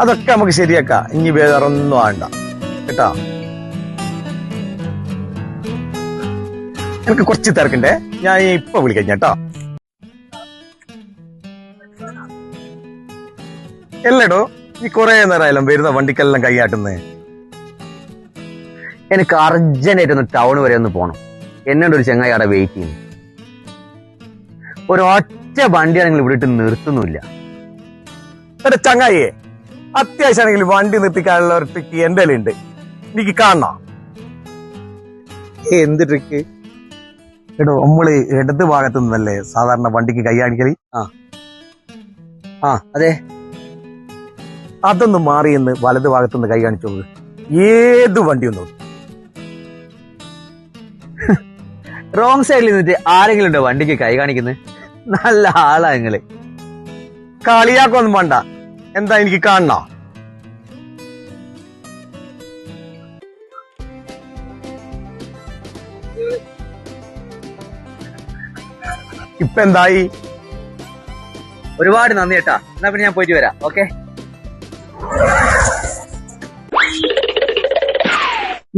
അതൊക്കെ നമുക്ക് ശരിയാക്കാം. ഇനി വേറൊന്നും വേണ്ട കേട്ടാ. എനിക്ക് കുറച്ച് തിരക്കുണ്ടേ, ഞാൻ ഇപ്പൊ വിളിക്കാം കേട്ടോ. എല്ലടോ, ഈ കൊറേ നേരമായാലും വരുന്ന വണ്ടിക്കെല്ലാം കൈയാട്ടുന്നേ. എനിക്ക് അർജന്റായിട്ട് ഒന്ന് ടൗൺ വരെ ഒന്ന് പോണം. എന്നോട് ഒരു ചെങ്ങായി അവിടെ വെയിറ്റ് ചെയ്യുന്നു. ഒരൊറ്റ വണ്ടിയാണെങ്കിൽ ഇവിടെ ഇട്ട് നിർത്തുന്നില്ല. എന്റെ ചങ്ങായിയെ, അത്യാവശ്യമാണെങ്കിൽ വണ്ടി നിർത്തിക്കാനുള്ള ഒരു ട്രിക്ക് എന്റെ ഉണ്ട്. എനിക്ക് കാണണം. എന്ത് ട്രിക്ക്? എടോ, നമ്മള് ഇടത് ഭാഗത്തു നിന്നല്ലേ സാധാരണ വണ്ടിക്ക് കൈയാണിക്കല്? അതെ. അതൊന്ന് മാറിയെന്ന് വലത് ഭാഗത്തുനിന്ന് കൈ കാണിച്ചോളൂ. ഏത് വണ്ടിയും നോക്കും. റോങ് സൈഡിൽ നിന്നിട്ട് ആരെങ്കിലും ഉണ്ടോ വണ്ടിക്ക് കൈ കാണിക്കുന്നത്? നല്ല ആളാ നിങ്ങള്. കളിയാക്കൊന്നും വേണ്ട. എന്താ എനിക്ക് കാണണോ? ഇപ്പൊ എന്തായി? ഒരുപാട് നന്ദി കേട്ടാ. എന്നാ പിന്നെ ഞാൻ പോയിട്ട് വരാം. ഓക്കെ.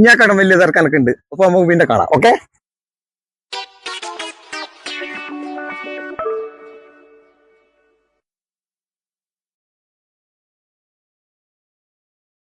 ഞാൻ കടം വലിയ തിരക്കാനൊക്കെ ഉണ്ട്. അപ്പൊ നമുക്ക് പിന്നെ കാണാം. ഓക്കെ.